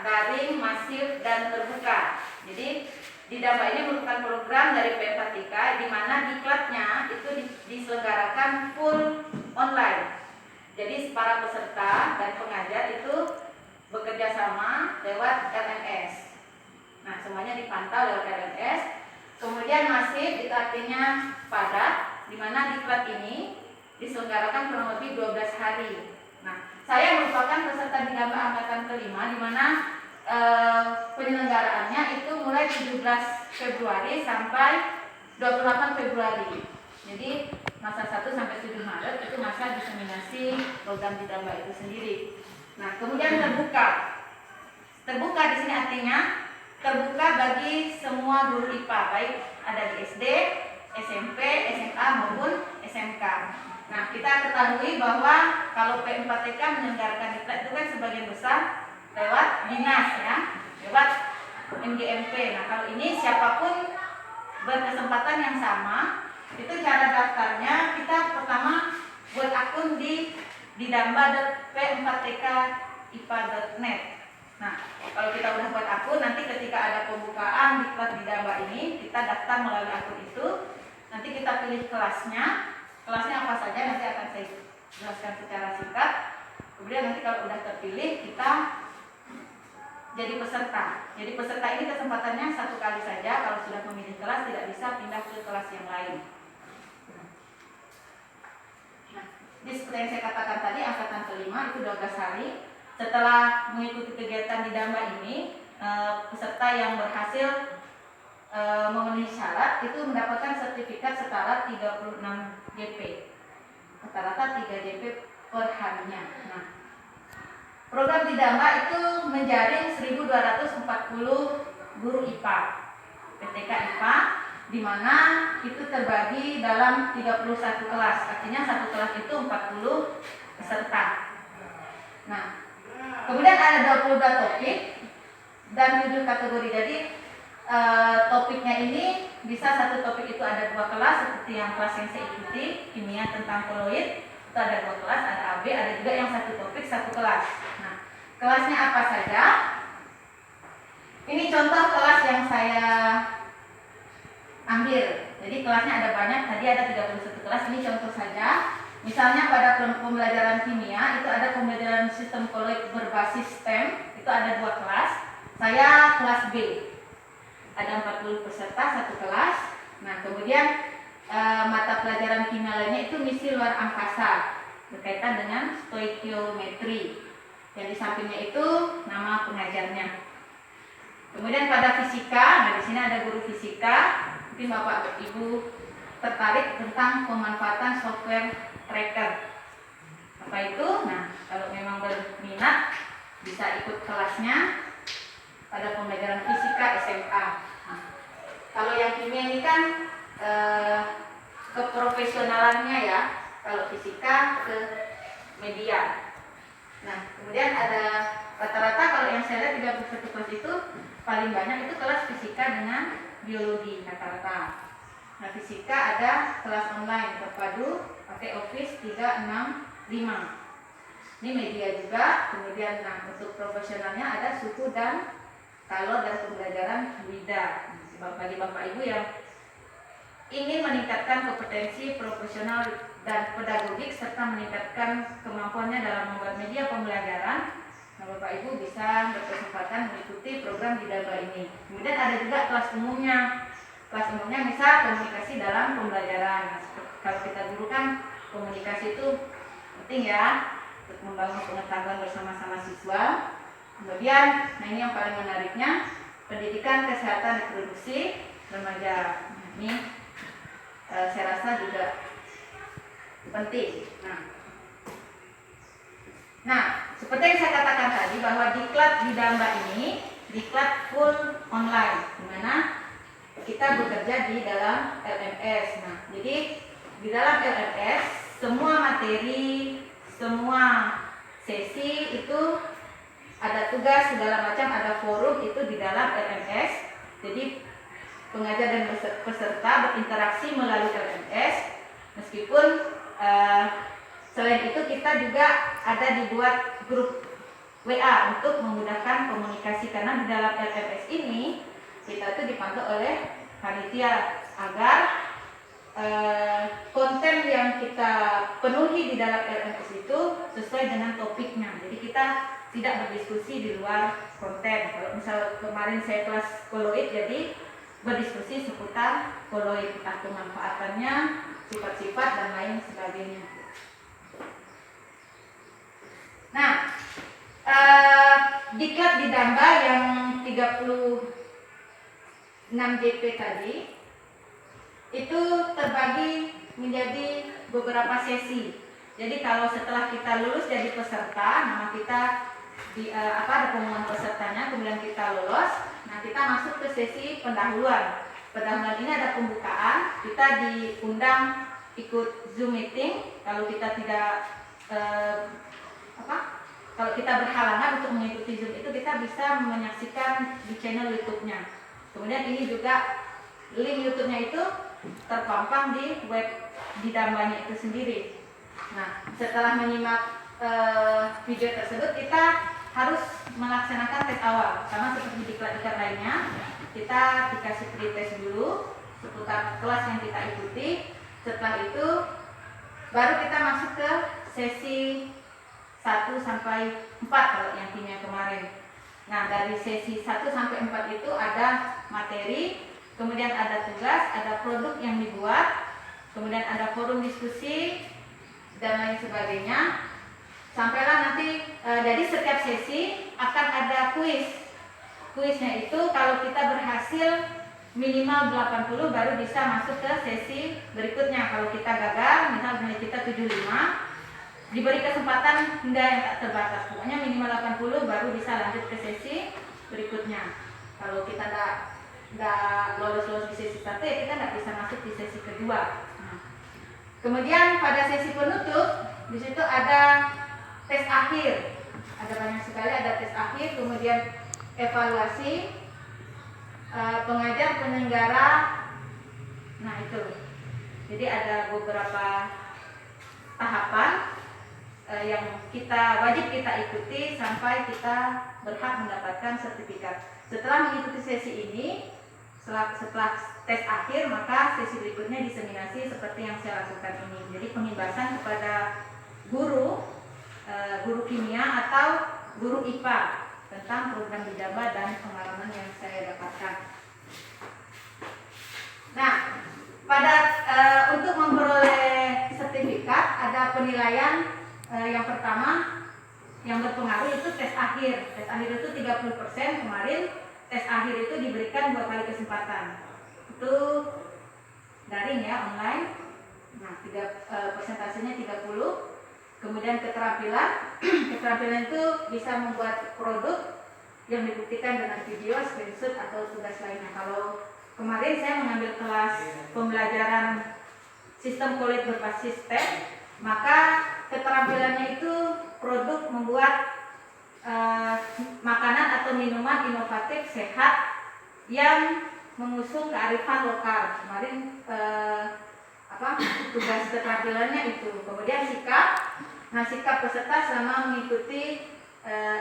daring, masif, dan terbuka. Jadi Didamba ini merupakan program dari P4TK di mana diklatnya itu diselenggarakan full online. Jadi para peserta dan pengajar itu bekerja sama lewat LMS. Nah, semuanya dipantau lewat LMS. Kemudian masif itu artinya padat, di mana diklat ini diselenggarakan kurang lebih 12 hari. Nah, saya merupakan peserta Didamba angkatan kelima, di mana penyelenggaraannya itu mulai 17 Februari sampai 28 Februari. Jadi masa 1 sampai 7 Maret itu masa diseminasi program Didamba itu sendiri. Nah, kemudian terbuka. Terbuka di sini artinya terbuka bagi semua guru IPA, baik ada di SD, SMP, SMA maupun SMK. Nah, kita ketahui bahwa kalau P4TK menyelenggarakan diklat itu kan sebagian besar lewat dinas ya, lewat MGMP. Nah, kalau ini siapapun berkesempatan yang sama, itu cara daftarnya kita pertama buat akun di didamba.p4tkipa.net. Nah, kalau kita udah buat akun, nanti ketika ada pembukaan diklat Didamba ini, kita daftar melalui akun itu. Nanti kita pilih kelasnya apa saja nanti akan saya jelaskan secara singkat. Kemudian nanti kalau udah terpilih, kita jadi peserta. Jadi peserta ini kesempatannya 1 kali saja. Kalau sudah memilih kelas, tidak bisa pindah ke kelas yang lain. Nah, seperti yang saya katakan tadi, angkatan kelima itu 12 hari. Setelah mengikuti kegiatan Didamba ini, peserta yang berhasil memenuhi syarat itu mendapatkan sertifikat setara 36 GP. Rata-rata 3 GP per harinya. Nah, program Didamba itu menjaring 1.240 guru IPA, PTK IPA, di mana itu terbagi dalam 31 kelas. Artinya satu kelas itu 40 peserta. Nah, kemudian ada 22 topik dan 7 kategori. Jadi topiknya ini bisa satu topik itu ada 2 kelas, seperti yang kelas yang saya ikuti, kimia tentang koloid, itu ada 2 kelas, ada AB, ada juga yang satu topik 1 kelas. Nah, kelasnya apa saja? Ini contoh kelas yang saya ambil. Jadi kelasnya ada banyak, tadi ada 31 kelas, ini contoh saja. Misalnya pada pembelajaran kimia itu ada pembelajaran sistem koloid berbasis STEM, itu ada 2 kelas. Saya kelas B. Ada 40 peserta 1 kelas. Nah, kemudian mata pelajaran kimia lainnya itu misi luar angkasa berkaitan dengan stoikiometri. Yang di sampingnya itu nama pengajarnya. Kemudian pada fisika, nah di sini ada guru fisika. Mungkin Bapak Ibu tertarik tentang pemanfaatan software tracker. Apa itu? Nah, kalau memang berminat bisa ikut kelasnya pada pembelajaran fisika SMA. Nah, kalau yang kimia ini kan keprofesionalannya ya. Kalau fisika ke media. Nah, kemudian ada rata-rata kalau yang saya lihat 31 kelas itu paling banyak itu kelas fisika dengan biologi rata-rata. Nah, fisika ada kelas online terpadu pakai Office 365. Ini media juga. Kemudian untuk profesionalnya ada suhu dan kalor dan pembelajaran WIDA. Bagi Bapak Ibu yang ingin meningkatkan kompetensi profesional dan pedagogik serta meningkatkan kemampuannya dalam membuat media pembelajaran, nah Bapak Ibu bisa berkesempatan mengikuti program Didamba ini. Kemudian ada juga kelas umumnya. Kelas umumnya misal komunikasi dalam pembelajaran. Nah, kalau kita dulu kan komunikasi itu penting ya untuk membangun pengetahuan bersama-sama siswa. Kemudian, nah ini yang paling menariknya, pendidikan kesehatan reproduksi remaja. Nah, ini saya rasa juga penting. Nah, seperti yang saya katakan tadi bahwa diklat Didamba ini diklat full online, di mana kita bekerja di dalam LMS. Nah, jadi di dalam LMS semua materi, semua sesi itu ada tugas segala macam, ada forum itu di dalam LMS. Jadi pengajar dan peserta berinteraksi melalui LMS. Meskipun selain itu kita juga ada dibuat grup WA untuk memudahkan komunikasi, karena di dalam LMS ini kita itu dipantau oleh panitia agar konten yang kita penuhi di dalam LMS itu sesuai dengan topiknya. Jadi kita tidak berdiskusi di luar konten. Kalau misal kemarin saya kelas koloid, jadi berdiskusi seputar koloid, entah pemanfaatannya, sifat-sifat dan lain sebagainya. Nah, diklat di Damba yang 36 JP tadi itu terbagi menjadi beberapa sesi. Jadi kalau setelah kita lulus jadi peserta, nama kita ada pengumuman pesertanya, kemudian kita lolos, nah kita masuk ke sesi pendahuluan. Pendahuluan ini ada pembukaan, kita diundang ikut Zoom meeting. Kalau kita tidak kalau kita berhalangan untuk mengikuti Zoom itu, kita bisa menyaksikan di channel YouTube-nya. Kemudian ini juga link YouTube-nya itu terpampang di web di Dambanya itu sendiri. Nah, setelah menyimak video tersebut, kita harus melaksanakan tes awal, sama seperti di diklat-diklat lainnya. Kita dikasih pre-test dulu seputar kelas yang kita ikuti. Setelah itu baru kita masuk ke sesi 1 sampai 4 kalau yang timnya kemarin. Nah, dari sesi 1 sampai 4 itu ada materi, kemudian ada tugas, ada produk yang dibuat, kemudian ada forum diskusi dan lain sebagainya. Sampailah nanti jadi setiap sesi akan ada kuis. Kuisnya itu kalau kita berhasil minimal 80 baru bisa masuk ke sesi berikutnya. Kalau kita gagal, misal nilai kita 75, diberi kesempatan hingga yang tak terbatas. Pokoknya minimal 80 baru bisa lanjut ke sesi berikutnya. Kalau kita nggak lolos di sesi 1, ya kita nggak bisa masuk di sesi kedua. Nah, kemudian pada sesi penutup di situ ada tes akhir. Ada banyak sekali, ada tes akhir, kemudian evaluasi, pengajar, penyelenggara. Nah itu. Jadi ada beberapa tahapan yang wajib kita ikuti sampai kita berhak mendapatkan sertifikat. Setelah mengikuti sesi ini, setelah tes akhir, maka sesi berikutnya diseminasi seperti yang saya lakukan ini. Jadi penghibasan kepada guru kimia atau guru IPA tentang program di Damba dan pengalaman yang saya dapatkan. Nah, untuk memperoleh sertifikat ada penilaian. Yang pertama yang berpengaruh itu tes akhir. Tes akhir itu 30%. Kemarin tes akhir itu diberikan 2 kali kesempatan. Itu daring ya, online. Nah, persentasenya 30. Kemudian keterampilan. Keterampilan itu bisa membuat produk yang dibuktikan dengan video, screenshot atau tugas lainnya. Kalau kemarin saya mengambil kelas pembelajaran sistem kulit berbasis STEM, maka keterampilannya itu produk membuat makanan atau minuman inovatif sehat yang mengusung kearifan lokal. Kemarin tugas keterampilannya itu. Kemudian sikap peserta selama mengikuti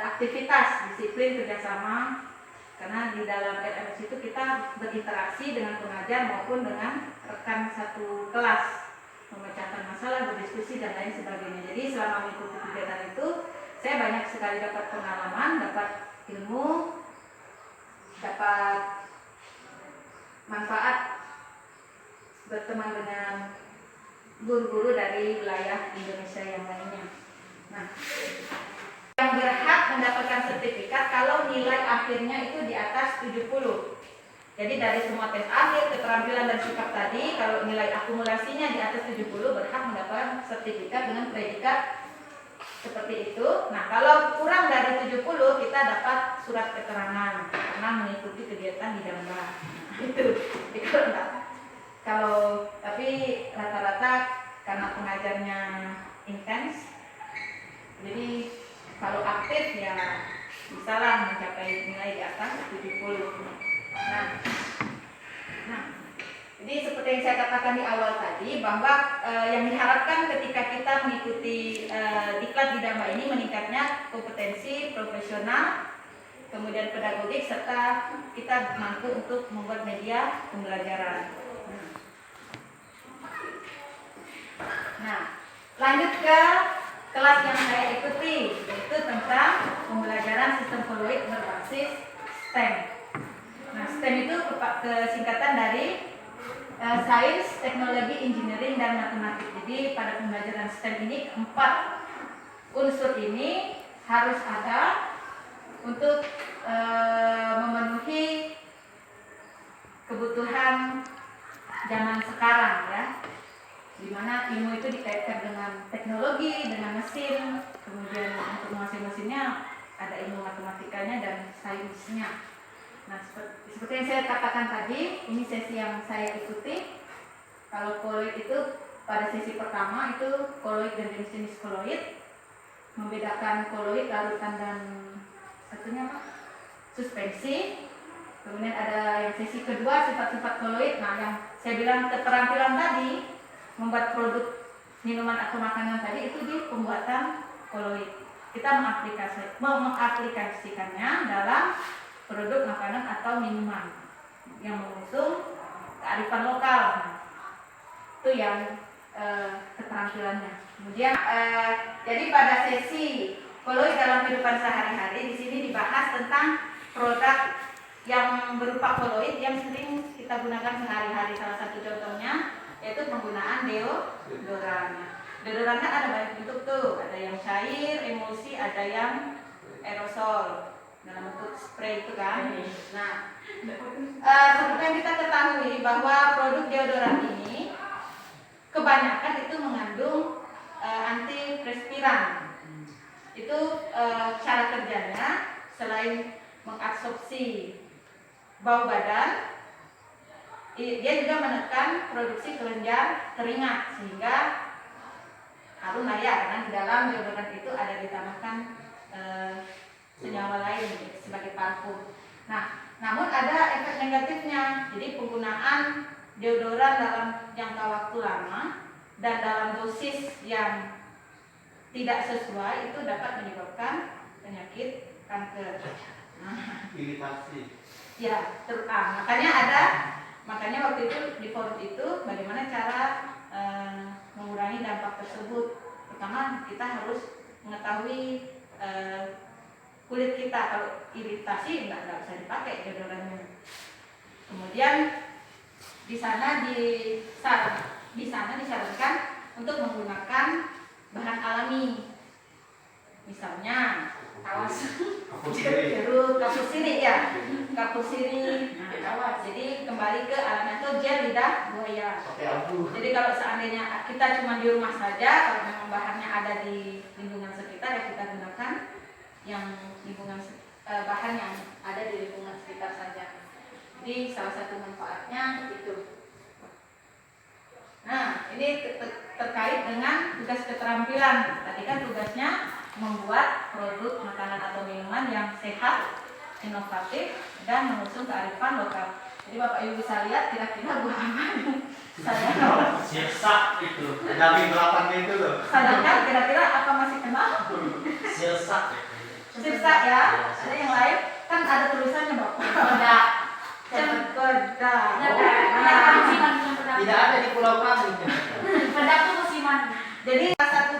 aktivitas disiplin kerjasama, karena di dalam LMS itu kita berinteraksi dengan pengajar maupun dengan rekan satu kelas, memecahkan masalah, berdiskusi dan lain sebagainya. Jadi selama mengikuti kegiatan itu saya banyak sekali dapat pengalaman, dapat ilmu, dapat manfaat berteman dengan guru-guru dari wilayah Indonesia yang lainnya. Nah, yang berhak mendapatkan sertifikat kalau nilai akhirnya itu di atas 70. Jadi dari semua tes akhir, keterampilan dan sikap tadi, kalau nilai akumulasinya di atas 70 berhak mendapatkan sertifikat dengan predikat seperti itu. Nah, kalau kurang dari 70 kita dapat surat keterangan karena mengikuti kegiatan di Damba. Itu enggak. Tapi rata-rata karena pengajarnya intens, jadi kalau aktif ya bisalah mencapai nilai di atas 70. Nah, Jadi seperti yang saya katakan di awal tadi bahwa yang diharapkan ketika kita mengikuti diklat Didamba ini meningkatnya kompetensi profesional, kemudian pedagogik, serta kita mampu untuk membuat media pembelajaran. Nah, lanjut ke kelas yang saya ikuti, yaitu tentang pembelajaran sistem koloid berbasis STEM. Nah, STEM itu kesingkatan dari Sains, Teknologi, Engineering, dan Matematik. Jadi pada pembelajaran STEM ini 4 unsur ini harus ada untuk memenuhi kebutuhan zaman sekarang ya, dimana ilmu itu dikaitkan dengan teknologi, dengan mesin, kemudian untuk menguasai mesinnya ada ilmu matematikanya dan sainsnya. Nah, seperti yang saya katakan tadi, ini sesi yang saya ikuti. Kalau koloid itu pada sesi pertama itu koloid dan jenis-jenis koloid, membedakan koloid, larutan, dan satunya apa? Suspensi. Kemudian ada yang sesi kedua sifat-sifat koloid. Nah, yang saya bilang keterampilan tadi membuat produk minuman atau makanan tadi itu di pembuatan koloid. Kita mengaplikasikannya dalam produk makanan atau minuman yang mengusung kearifan lokal. Itu yang keterampilannya. Kemudian jadi pada sesi koloid dalam kehidupan sehari-hari di sini dibahas tentang produk yang berupa koloid yang sering kita gunakan sehari-hari. Salah satu contohnya yaitu penggunaan deodoran. Deodoran kan ada banyak bentuk tuh, ada yang cair, emulsi, ada yang aerosol dalam bentuk spray itu kan. Nah, seperti yang kita ketahui bahwa produk deodoran ini kebanyakan itu mengandung antiperspiran. Itu cara kerjanya selain mengabsorpsi bau badan, dia juga menekan produksi kelenjar keringat sehingga harum lah ya, karena di dalam deodoran itu ada ditambahkan senyawa lain sebagai parfum. Nah, namun ada efek negatifnya. Jadi penggunaan deodoran dalam jangka waktu lama dan dalam dosis yang tidak sesuai itu dapat menyebabkan penyakit kanker. Iritasi. Ya, makanya waktu itu di forum itu bagaimana cara mengurangi dampak tersebut. Pertama, kita harus mengetahui kulit kita. Kalau iritasi nggak bisa dipakai deodorannya. Kemudian di sana disarankan untuk menggunakan bahan alami, misalnya jeruk, kapur sirih ya, kapur sirih. Nah, jadi kembali ke alami atau gel lidah buaya. Jadi kalau seandainya kita cuma di rumah saja, kalau memang bahannya ada di lingkungan sekitar, ya kita gunakan yang bahan yang ada di lingkungan sekitar saja. Jadi salah satu manfaatnya itu. Nah, ini terkait dengan tugas keterampilan. Tadi kan tugasnya membuat produk makanan atau minuman yang sehat, inovatif, dan mengusung kearifan lokal. Jadi Bapak Ibu bisa lihat kira-kira buah apa yang saya Sirsak itu, dari belakangnya itu loh. sadarkan kira-kira apa masih kenal? Sirsak. Sirsak ya. Ada yang lain? Kan ada tulisannya Bapak. Cempedak. Tidak ada di pulau kami. Cempedak itu musiman. Jadi salah satu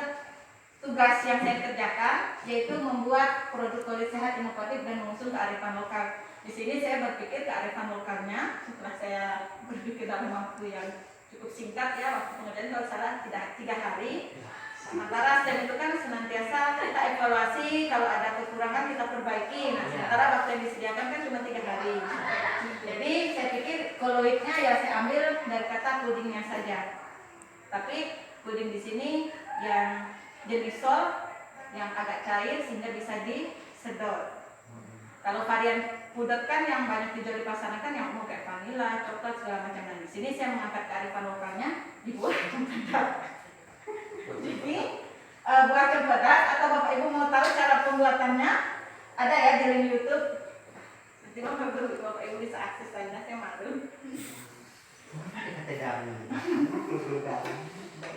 tugas yang saya kerjakan yaitu membuat produk kulit sehat, inovatif, dan mengusung kearifan lokal. Di sini saya berpikir kearifan lokalnya setelah saya berpikir dalam waktu yang cukup singkat ya, waktu kemudian kalau salah tidak 3 hari. Sementara STEM itu kan senantiasa kita evaluasi, kalau ada kekurangan kita perbaiki. Nah, sementara waktu yang disediakan kan cuma 3 hari. Jadi saya pikir koloidnya ya saya ambil dari kata pudingnya saja. Tapi puding di sini yang jenis sol yang agak cair sehingga bisa disedot. Kalau varian puding kan yang banyak dijual di pasaran kan yang umum kayak vanila, coklat segala macam. Nah, di sini saya mengangkat kearifan lokalnya dibuat cempedak. Jadi buat cempedak atau Bapak Ibu mau tahu cara pembuatannya ada ya di link YouTube. Nanti Bapak Ibu bisa akses saja, saya malu.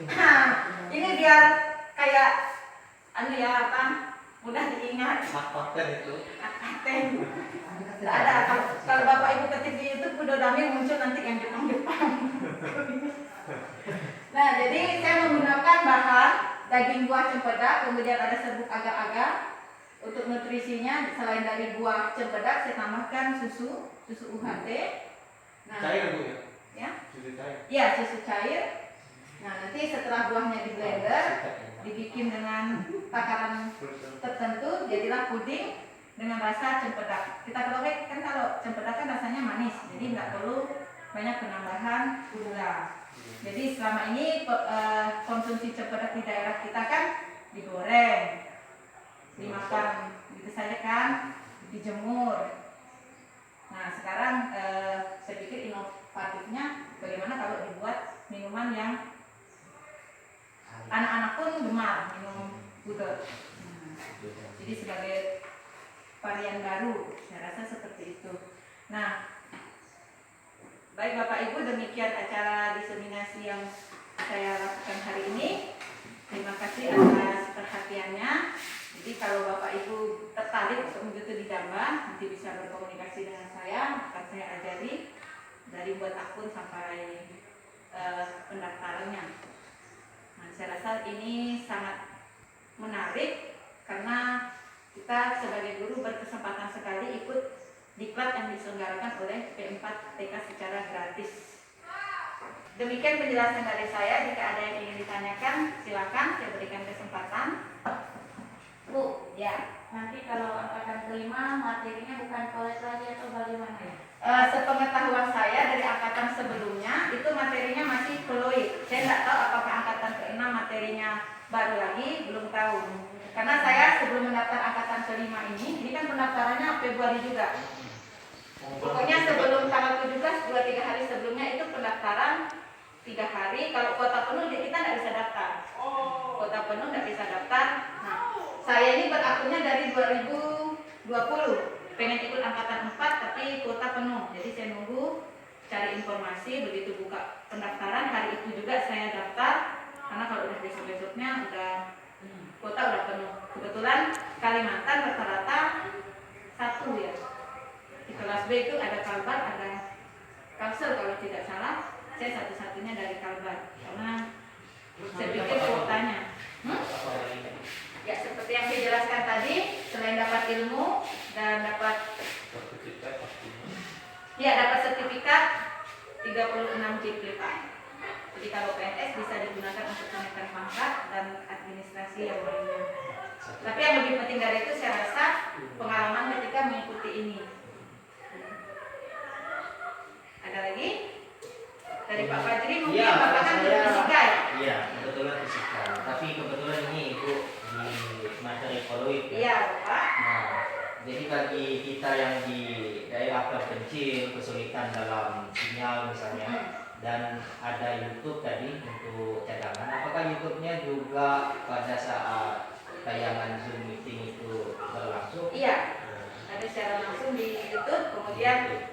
Nah, ini biar kayak anu ya apa? Mudah diingat. Paten itu. Paten. Tidak ada. Kalau Bapak Ibu ketik di YouTube Kudodame muncul nanti yang Jepang-Jepang. Nah, jadi saya menggunakan bahan daging buah cempedak, kemudian ada serbuk agar-agar. Untuk nutrisinya selain dari buah cempedak saya tambahkan susu UHT. Nah, Cair Bu ya? Ya? Susu cair. Iya, susu cair. Nah, nanti setelah buahnya di blender, dibikin dengan takaran tertentu, jadilah puding dengan rasa cempedak. Kita ketahui kan kalau cempedak kan rasanya manis, jadi nggak perlu banyak penambahan gula. Jadi selama ini konsumsi cempedak di daerah kita kan digoreng, dimakan gitu saja kan, dijemur. Nah sekarang saya pikir inovatifnya bagaimana kalau dibuat minuman yang anak-anak pun gemar minum gudeg. Jadi sebagai varian baru, saya rasa seperti itu. Nah, baik Bapak Ibu, demikian acara diseminasi yang saya lakukan hari ini. Terima kasih atas perhatiannya. Jadi kalau Bapak Ibu tertarik untuk mengikuti Damba, nanti bisa berkomunikasi dengan saya, akan saya ajari dari buat akun sampai pendaftarannya. Nah, saya rasa ini sangat menarik karena kita sebagai guru berkesempatan sekali ikut diklat yang diselenggarakan oleh P4TK secara gratis. Demikian penjelasan dari saya. Jika ada yang ingin ditanyakan, silakan saya berikan kesempatan. Bu, ya. Nanti kalau angkatan kelima materinya bukan kolej lagi atau bagaimana ya? Sepengetahuan saya dari angkatan sebelumnya itu materinya masih peloid. Saya tidak tahu apakah angkatan ke-6 materinya baru lagi, belum tahu. Karena saya sebelum mendaftar angkatan kelima ini kan pendaftarannya Februari juga. Pokoknya sebelum tanggal 17, 2-3 hari sebelumnya itu pendaftaran 3 hari. Kalau kuota penuh kita tidak bisa daftar. Kuota penuh tidak bisa daftar. Nah, saya ini berakunnya dari 2020. Pengen ikut angkatan 4 tapi kuota penuh. Jadi saya nunggu cari informasi, begitu buka pendaftaran hari itu juga saya daftar. Karena kalau udah besok-besoknya udah kuota udah penuh. Kebetulan Kalimantan rata-rata 1 ya. Di kelas B itu ada Kalbar, ada Kalsel kalau tidak salah. Saya satu-satunya dari Kalbar karena saya pikir kuotanya. Ya seperti yang saya jelaskan tadi, selain dapat ilmu dan dapat sertifikat 36 JPK. Jadi kalau PNS bisa digunakan untuk kenaikan pangkat dan administrasi yang lainnya. Tapi yang lebih penting dari itu saya rasa pengalaman ketika mengikuti ini. Ada lagi? Dari Pak Fajri mungkin Iya, Bapak kan guru fisika ya? Iya, kebetulan fisika. Tapi kebetulan ini Ibu di materi poloid. Iya, Bapak. Nah, jadi bagi kita yang di daerah terpencil, kesulitan dalam sinyal misalnya, dan ada YouTube tadi untuk cadangan. Apakah YouTube-nya juga pada saat tayangan Zoom meeting itu berlangsung? Iya, ada secara langsung di YouTube, kemudian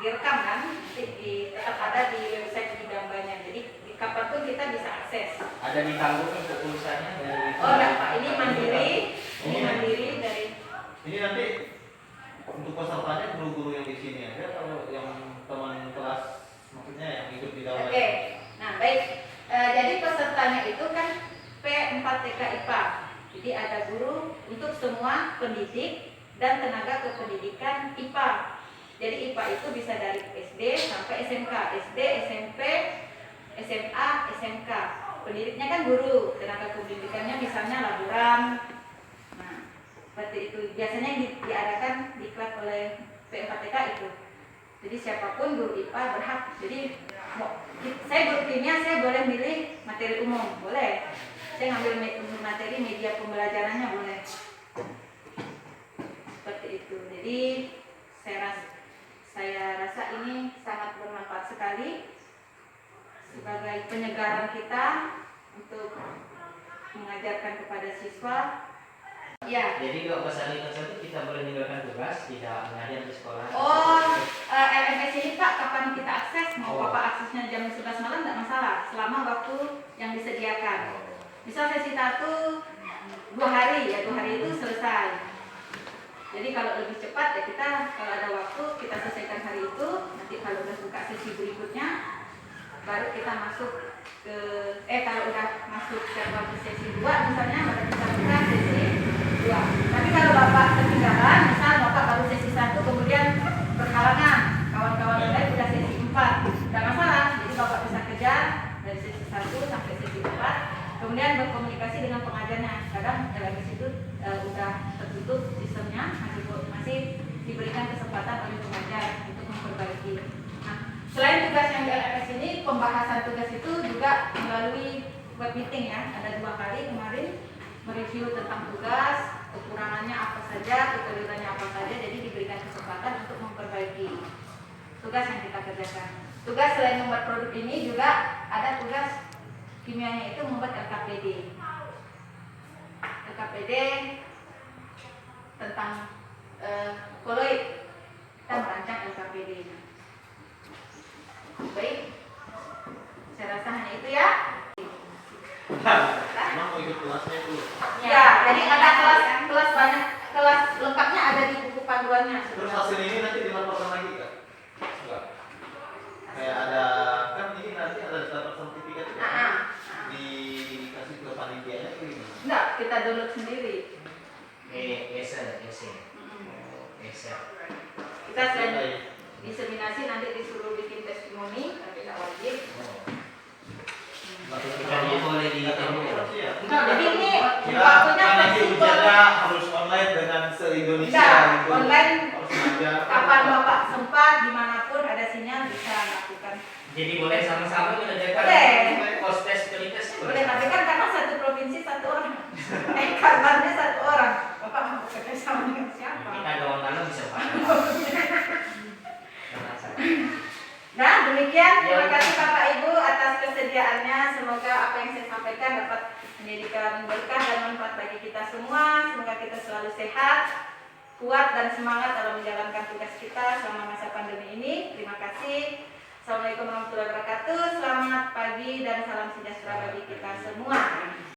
direkam kan, nanti tetap ada di website di Dambanya. Jadi di kapanpun kita bisa akses. Ada ditanggung untuk pulsanya dari? Oh enggak Pak, ini mandiri, dari. Ini nanti untuk pesertanya guru-guru yang di sini aja atau yang teman kelas maksudnya yang ikut di dalam? Oke, nah baik. Jadi pesertanya itu kan P4TK IPA. Jadi ada guru untuk semua pendidik dan tenaga kependidikan IPA. Jadi IPA itu bisa dari SD sampai SMK, SD, SMP, SMA, SMK. Pendidiknya kan guru, tenaga kependidikannya misalnya laboran. Nah, seperti itu. Biasanya yang diadakan diklat oleh P4TK itu. Jadi siapapun guru IPA berhak. Jadi saya guru kimia, saya boleh milih materi umum, boleh. Saya ngambil materi media pembelajarannya boleh. Seperti itu. Jadi saya rasa ini sangat bermanfaat sekali sebagai penyegaran kita untuk mengajarkan kepada siswa. Ya. Jadi kalau pesan tersebut kita boleh meninggalkan tugas, tidak mengajar di sekolah. Oh, LMS ini Pak, kapan kita akses? Mau Bapak Bapak aksesnya jam 11 malam nggak masalah, selama waktu yang disediakan. Misal sesi 1 2 hari, ya 2 hari itu selesai. Jadi kalau lebih cepat ya kita kalau ada waktu kita selesaikan hari itu, nanti kalau udah buka sesi berikutnya baru kita masuk ke kalau udah masuk ke sesi 2 misalnya baru kita buka sesi 2. Tapi kalau Bapak ketinggalan, misal Bapak baru sesi 1 kemudian berhalangan, kawan-kawan yang lain udah sesi 4, tidak masalah. Jadi Bapak bisa kejar dari sesi 1 sampai sesi 4. Kemudian berkomunikasi dengan pengajarnya. Kadang dalam situ udah tertutup sistemnya, masih diberikan kesempatan oleh pengajar untuk memperbaiki. Nah, selain tugas yang di LMS ini, pembahasan tugas itu juga melalui web meeting ya. Ada 2 kali kemarin mereview tentang tugas, kekurangannya apa saja, kekeliruannya apa saja. Jadi diberikan kesempatan untuk memperbaiki tugas yang kita kerjakan. Tugas selain membuat produk ini juga ada tugas kimianya itu membuat LKPD. LKPD tentang koloid, kita merancang LKPD. Baik, saya rasa hanya itu ya. Emang mau ikut kelasnya dulu? Ya, jadi ada kelas banyak, kelas lengkapnya ada di buku panduannya. Terus hasil ini nanti dilaporkan lagi kan? Enggak. Kayak ada kan ini nanti ada dapat sertifikat kan? Dikasih ke panitianya tuh gimana? Enggak, kita download sendiri. Kita selain diseminasi nanti disuruh bikin testimoni, tapi tidak wajib. Sertifikatnya boleh Enggak, Jadi ini kira waktunya kan nanti fleksibel. ujiannya harus online dengan se-Indonesia Enggak, gitu. online Harus ngajar. kapan Bapak sempat, dimanapun ada sinyal bisa lakukan. Jadi boleh sama-sama mengerjakan Boleh. post test kualitas. Boleh, tapi kan karena satu provinsi 1 orang, kabarnya 1 orang. Bapak mau bekerja sama dengan siapa? Kita gawan dalam bisa pakai. Nah, demikian. Terima kasih Bapak Ibu atas kesediaannya. Semoga apa yang saya sampaikan dapat menjadikan berkah dan manfaat bagi kita semua. Semoga kita selalu sehat, kuat dan semangat dalam menjalankan tugas kita selama masa pandemi ini. Terima kasih. Assalamualaikum warahmatullahi wabarakatuh. Selamat pagi dan salam sejahtera bagi kita semua.